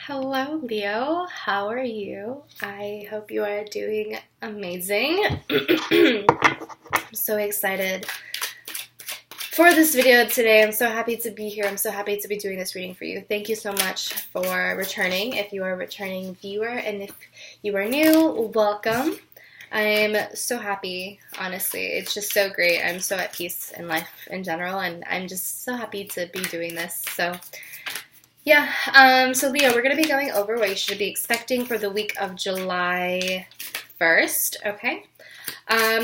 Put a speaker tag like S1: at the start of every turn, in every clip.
S1: Hello, Leo. How are you? I hope you are doing amazing. I'm so excited for this video today. I'm so happy to be here. I'm so happy to be doing this reading for you. Thank you so much for returning. If you are a returning viewer, and if you are new, welcome. I'm so happy, honestly. It's just so great. I'm so at peace in life in general, and I'm just so happy to be doing this. So Leo, we're going to be going over what you should be expecting for the week of July 1st, okay?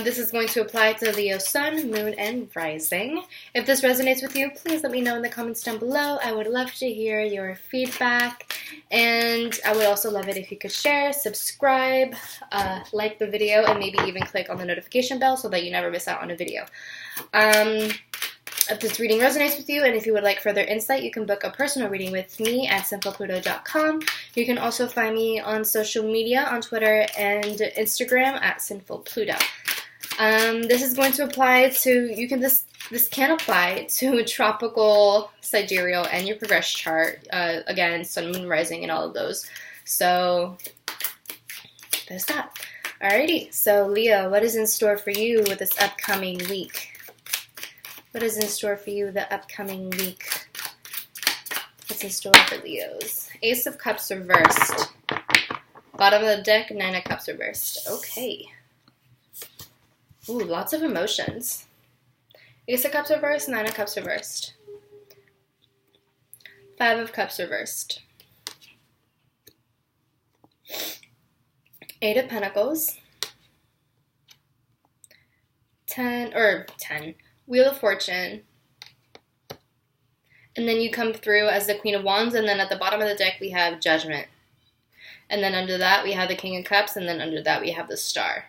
S1: This is going to apply to Leo Sun, Moon, and Rising. If this resonates with you, please let me know in the comments down below. I would love to hear your feedback, and I would also love it if you could share, subscribe, like the video, and maybe even click on the notification bell so that you never miss out on a video. If this reading resonates with you and if you would like further insight, you can book a personal reading with me at sinfulpluto.com. You can also find me on social media on Twitter and Instagram at sinfulpluto. This is going to apply to, this can apply to tropical, sidereal, and your progress chart. Again, sun, moon, rising, and all of those. So there's that. Alrighty, so Leo, what is in store for you with this upcoming week? What is in store for you the upcoming week? What's in store for Leos? Ace of Cups reversed. Bottom of the deck, Nine of Cups reversed. Okay. Ooh, lots of emotions. Ace of Cups reversed, Nine of Cups reversed. Five of Cups reversed. Eight of Pentacles. 10. Wheel of Fortune, and then you come through as the Queen of Wands, and then at the bottom of the deck we have Judgment, and then under that we have the King of Cups, and then under that we have the Star.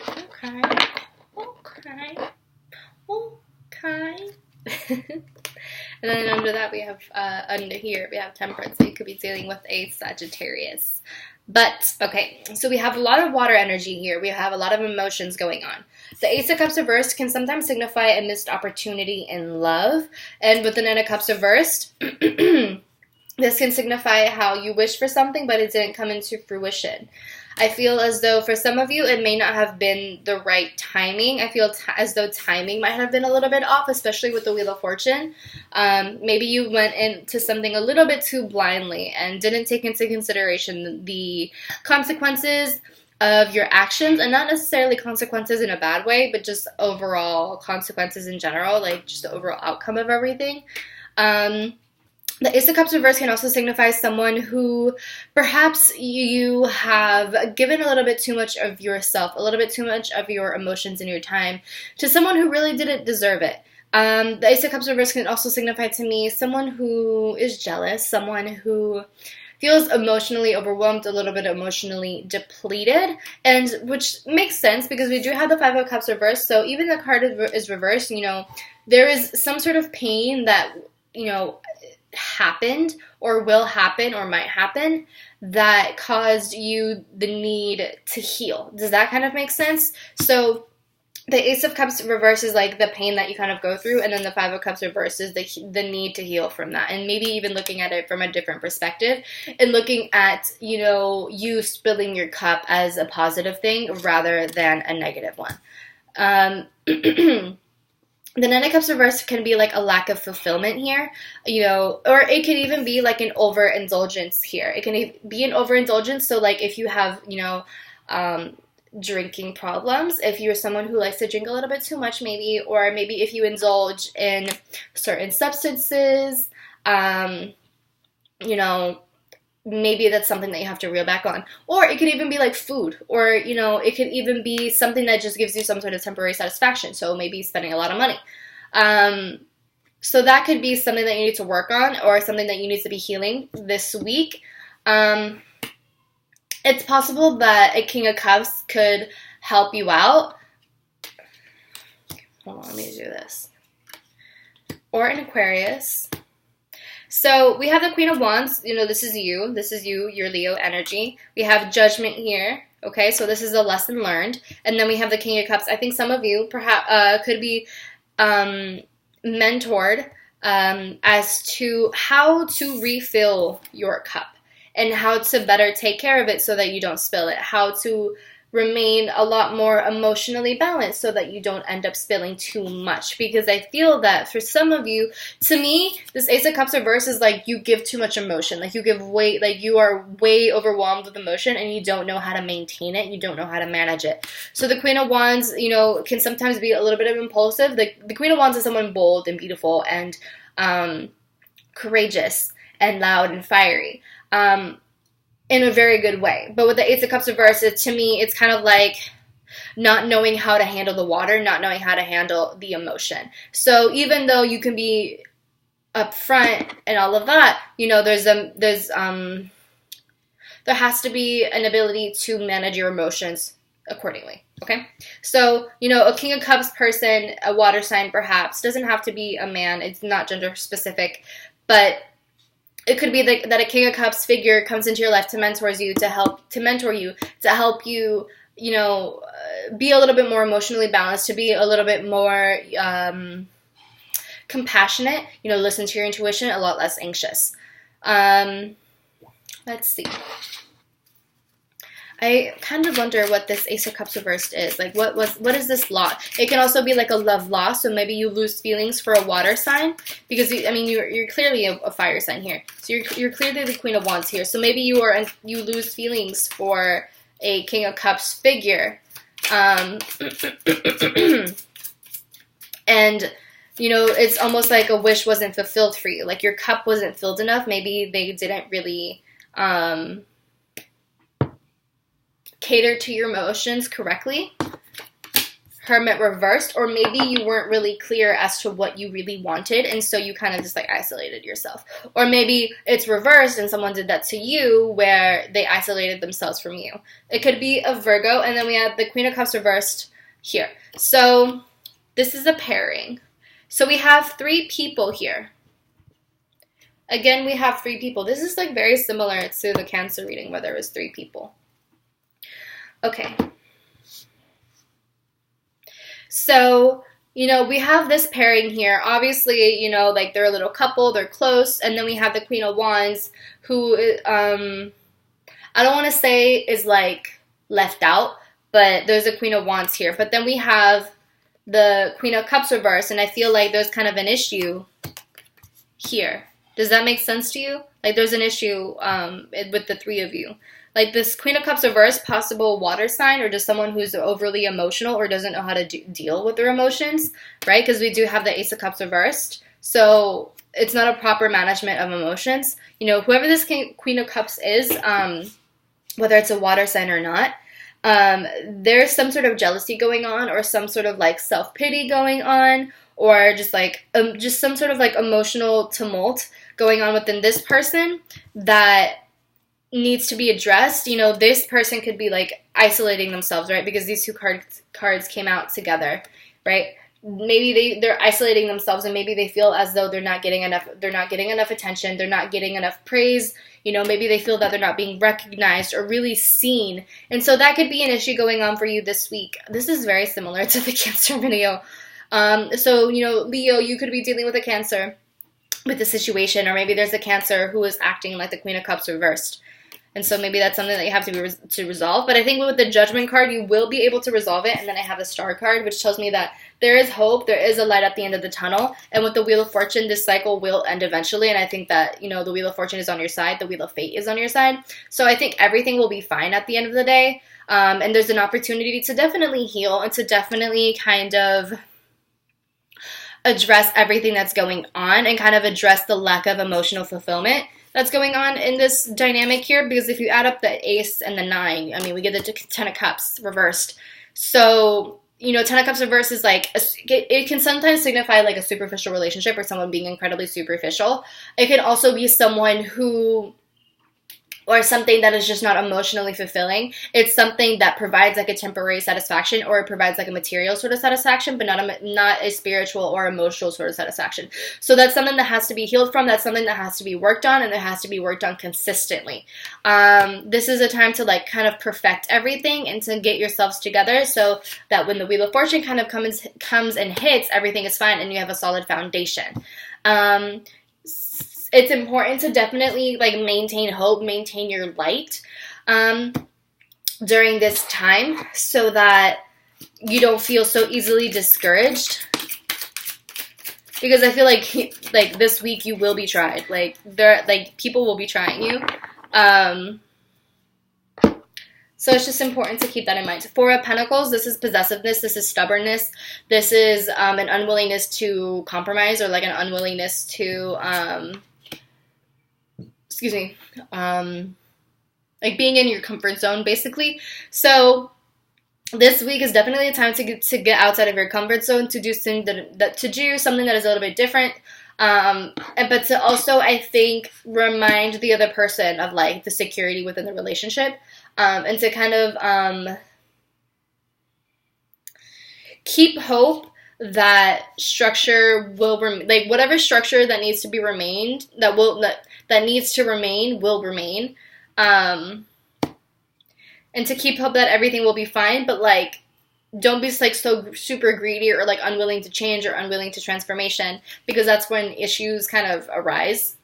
S1: Okay. And then under that we have, under here we have Temperance, so you could be dealing with a Sagittarius. But, okay, so we have a lot of water energy here. We have a lot of emotions going on. The Ace of Cups reversed can sometimes signify a missed opportunity in love. And with the Nine of Cups reversed, this can signify how you wish for something, but it didn't come into fruition. I feel as though for some of you, it may not have been the right timing. I feel as though timing might have been a little bit off, especially with the Wheel of Fortune. Maybe you went into something a little bit too blindly and didn't take into consideration the consequences of your actions, and not necessarily consequences in a bad way, but just overall consequences in general, like just the overall outcome of everything. The Ace of Cups reverse can also signify someone who perhaps you have given a little bit too much of yourself, a little bit too much of your emotions and your time to someone who really didn't deserve it. The Ace of Cups reverse can also signify to me someone who is jealous, someone who feels emotionally overwhelmed, a little bit emotionally depleted, and which makes sense because we do have the Five of Cups reversed, so even the card is reversed, you know, there is some sort of pain that, you know, happened or will happen or might happen that caused you the need to heal. Does that kind of make sense? So the Ace of Cups reverse is like the pain that you kind of go through, and then the Five of Cups reverse is the need to heal from that, and maybe even looking at it from a different perspective and looking at, you know, you spilling your cup as a positive thing rather than a negative one. The Nine of Cups reverse can be like a lack of fulfillment here, you know, or it can even be like an overindulgence here. It can be an overindulgence. So like if you have, you know, drinking problems, if you're someone who likes to drink a little bit too much maybe, or maybe if you indulge in certain substances, you know, maybe that's something that you have to reel back on. Or it could even be like food, or, you know, it could even be something that just gives you some sort of temporary satisfaction. So maybe spending a lot of money. So that could be something that you need to work on, or something that you need to be healing this week. It's possible that a King of Cups could help you out. Hold on, let me do this. Or an Aquarius. So we have the Queen of Wands. You know, this is you, your Leo energy. We have Judgment here. Okay, so this is a lesson learned. And then we have the King of Cups. I think some of you perhaps could be mentored as to how to refill your cup and how to better take care of it so that you don't spill it, how to remain a lot more emotionally balanced so that you don't end up spilling too much. Because I feel that for some of you, to me, this Ace of Cups reverse is like you give too much emotion. Like you give way, like you are way overwhelmed with emotion and you don't know how to maintain it. You don't know how to manage it. So the Queen of Wands, you know, can sometimes be a little bit of impulsive. The Queen of Wands is someone bold and beautiful and courageous and loud and fiery. In a very good way. But with the Ace of Cups reverse, to me, it's kind of like not knowing how to handle the water, not knowing how to handle the emotion. So even though you can be upfront and all of that, you know, there has to be an ability to manage your emotions accordingly. Okay? So, you know, a King of Cups person, a water sign perhaps, doesn't have to be a man. It's not gender specific, but it could be that a King of Cups figure comes into your life to mentor you, you know, be a little bit more emotionally balanced, to be a little bit more compassionate, you know, listen to your intuition, a lot less anxious. Let's see. I kind of wonder what this Ace of Cups reversed is. Like, what is this loss? It can also be like a love loss. So maybe you lose feelings for a water sign because you're clearly a fire sign here. So you're clearly the Queen of Wands here. So maybe you lose feelings for a King of Cups figure, and you know, it's almost like a wish wasn't fulfilled for you. Like your cup wasn't filled enough. Maybe they didn't really cater to your emotions correctly. Hermit reversed, or maybe you weren't really clear as to what you really wanted, and so you kind of just like isolated yourself. Or maybe it's reversed and someone did that to you where they isolated themselves from you. It could be a Virgo, and then we have the Queen of Cups reversed here. So this is a pairing. So we have 3 people here. Again, we have 3 people. This is like very similar to the Cancer reading where there was 3 people. Okay. So, you know, we have this pairing here. Obviously, you know, like they're a little couple, they're close. And then we have the Queen of Wands who, I don't want to say is like left out, but there's a Queen of Wands here. But then we have the Queen of Cups reverse, and I feel like there's kind of an issue here. Does that make sense to you? Like there's an issue with the 3 of you. Like this Queen of Cups reverse, possible water sign, or just someone who's overly emotional or doesn't know how to deal with their emotions, right? Because we do have the Ace of Cups reversed. So it's not a proper management of emotions. You know, whoever this Queen of Cups is, whether it's a water sign or not, there's some sort of jealousy going on, or some sort of like self-pity going on, or just like just some sort of like emotional tumult going on within this person that needs to be addressed. You know, this person could be like isolating themselves, right? Because these 2 cards came out together, right? Maybe they're isolating themselves, and maybe they feel as though they're not getting enough attention, they're not getting enough praise. You know, maybe they feel that they're not being recognized or really seen. And so that could be an issue going on for you this week. This is very similar to the Cancer video. So, you know, Leo, you could be dealing with a Cancer with the situation, or maybe there's a Cancer who is acting like the Queen of Cups reversed. And so maybe that's something that you have to resolve. But I think with the Judgment card, you will be able to resolve it. And then I have the Star card, which tells me that there is hope. There is a light at the end of the tunnel. And with the Wheel of Fortune, this cycle will end eventually. And I think that, you know, the Wheel of Fortune is on your side. The Wheel of Fate is on your side. So I think everything will be fine at the end of the day. And there's an opportunity to definitely heal and to definitely kind of address everything that's going on and kind of address the lack of emotional fulfillment that's going on in this dynamic here. Because if you add up the Ace and the 9, I mean, we get the 10 of Cups reversed. So, you know, 10 of Cups reversed is like, it can sometimes signify like a superficial relationship or someone being incredibly superficial. It can also be someone who, or something that is just not emotionally fulfilling. It's something that provides like a temporary satisfaction, or it provides like a material sort of satisfaction, but not a spiritual or emotional sort of satisfaction. So that's something that has to be healed from. That's something that has to be worked on, and it has to be worked on consistently. This is a time to like kind of perfect everything and to get yourselves together so that when the Wheel of Fortune kind of comes and hits, everything is fine and you have a solid foundation. It's important to definitely like maintain hope, maintain your light during this time so that you don't feel so easily discouraged. Because I feel like this week you will be tried. Like people will be trying you. So it's just important to keep that in mind. Four of Pentacles, this is possessiveness, this is stubbornness, this is an unwillingness to compromise, or like an unwillingness to like being in your comfort zone, basically. So this week is definitely a time to get outside of your comfort zone, to do something that is a little bit different, but to also, I think, remind the other person of like the security within the relationship, and to kind of keep hope that structure will like whatever structure that needs to be remained that needs to remain will remain. And to keep hope that everything will be fine, but like don't be like so super greedy or like unwilling to change or unwilling to transformation, because that's when issues kind of arise.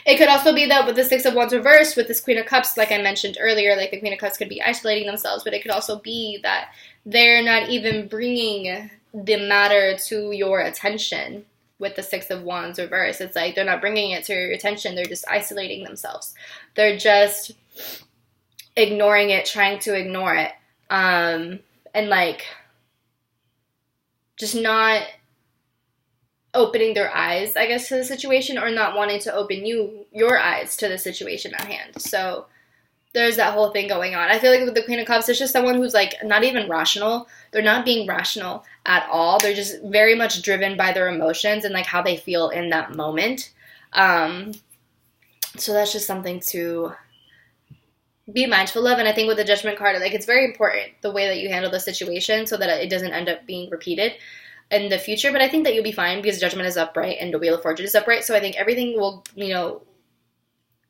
S1: It could also be that with the Six of Wands reversed, with this Queen of Cups, like I mentioned earlier, like the Queen of Cups could be isolating themselves, but it could also be that they're not even bringing the matter to your attention. With the Six of Wands reversed, it's like they're not bringing it to your attention. They're just isolating themselves. They're just ignoring it, trying to ignore it, and like just not opening their eyes, I guess, to the situation, or not wanting to open your eyes to the situation at hand. So there's that whole thing going on. I feel like with the Queen of Cups, it's just someone who's like not even rational. They're not being rational at all. They're just very much driven by their emotions and like how they feel in that moment. So that's just something to be mindful of. And I think with the Judgment card, like it's very important the way that you handle the situation so that it doesn't end up being repeated in the future. But I think that you'll be fine because Judgment is upright and the Wheel of Fortune is upright. So I think everything will,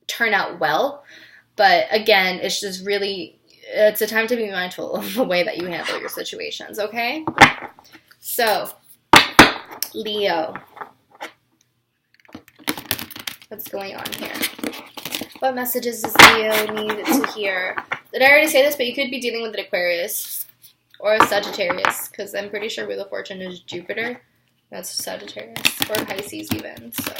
S1: turn out well. But again, it's just really, it's a time to be mindful of the way that you handle your situations, okay? So, Leo. What's going on here? What messages does Leo need to hear? Did I already say this? But you could be dealing with an Aquarius or a Sagittarius, because I'm pretty sure Wheel of Fortune is Jupiter. That's Sagittarius. Or Pisces even, so...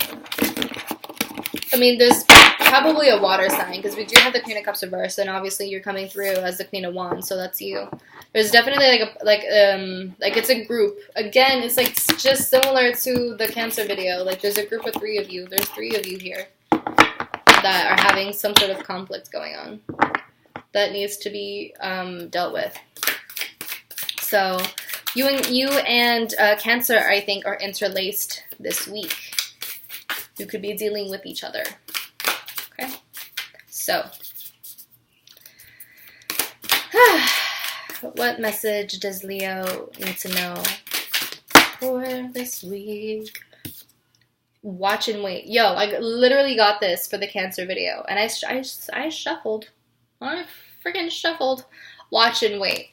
S1: I mean, there's probably a water sign, because we do have the Queen of Cups reversed, and obviously you're coming through as the Queen of Wands, so that's you. There's definitely like it's a group. Again, it's like just similar to the Cancer video. Like there's a group of 3 of you. There's 3 of you here that are having some sort of conflict going on that needs to be dealt with. So you and Cancer, I think, are interlaced this week. You could be dealing with each other. Okay? So, what message does Leo need to know for this week? Watch and wait. Yo, I literally got this for the Cancer video, and I shuffled. I freaking shuffled. Watch and wait.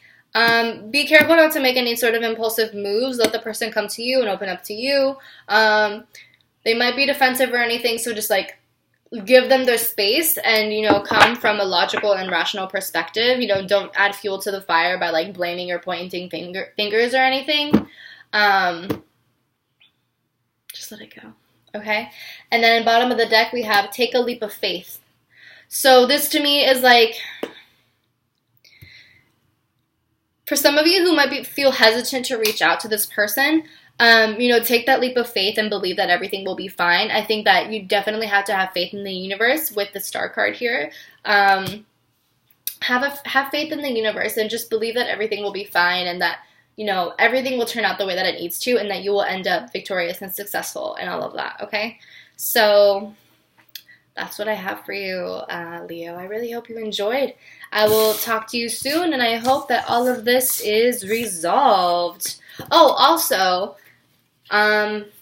S1: Be careful not to make any sort of impulsive moves. Let the person come to you and open up to you. They might be defensive or anything, so just like give them their space and, come from a logical and rational perspective. Don't add fuel to the fire by like blaming or pointing fingers or anything. Just let it go. Okay? And then in the bottom of the deck, we have take a leap of faith. So this to me is like, for some of you who might feel hesitant to reach out to this person, take that leap of faith and believe that everything will be fine. I think that you definitely have to have faith in the universe with the Star card here. Have faith in the universe and just believe that everything will be fine and that, everything will turn out the way that it needs to and that you will end up victorious and successful and all of that, okay? So that's what I have for you, Leo. I really hope you enjoyed. I will talk to you soon, and I hope that all of this is resolved. Oh, also...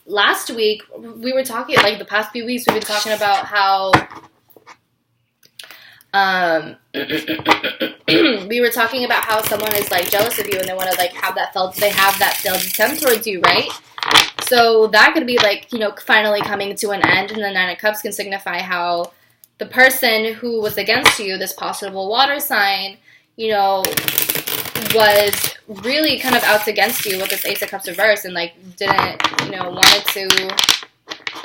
S1: last week, we were talking, like the past few weeks, we've been talking about how, We were talking about how someone is like jealous of you and they want to like have that felt attempt towards you, right? So that could be like, you know, finally coming to an end, and the Nine of Cups can signify how the person who was against you, this possible water sign, you know, was really kind of out against you with this Ace of Cups reverse, and like didn't, you know, wanted to,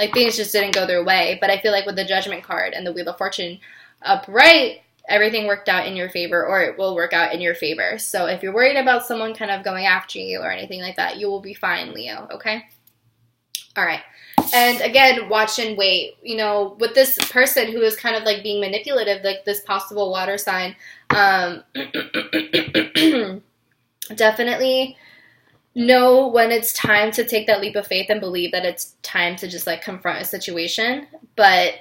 S1: like, things just didn't go their way. But I feel like with the Judgment card and the Wheel of Fortune upright, everything worked out in your favor, or it will work out in your favor. So if you're worried about someone kind of going after you or anything like that, you will be fine, Leo, okay? All right. And again, watch and wait. You know, with this person who is kind of like being manipulative, like this possible water sign, definitely know when it's time to take that leap of faith and believe that it's time to just like confront a situation. But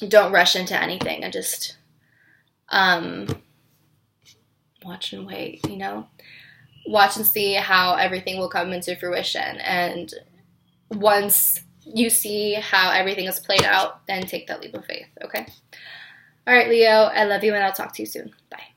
S1: don't rush into anything, and just watch and wait, you know? Watch and see how everything will come into fruition. And once you see how everything is played out, then take that leap of faith, okay? All right, Leo, I love you, and I'll talk to you soon. Bye.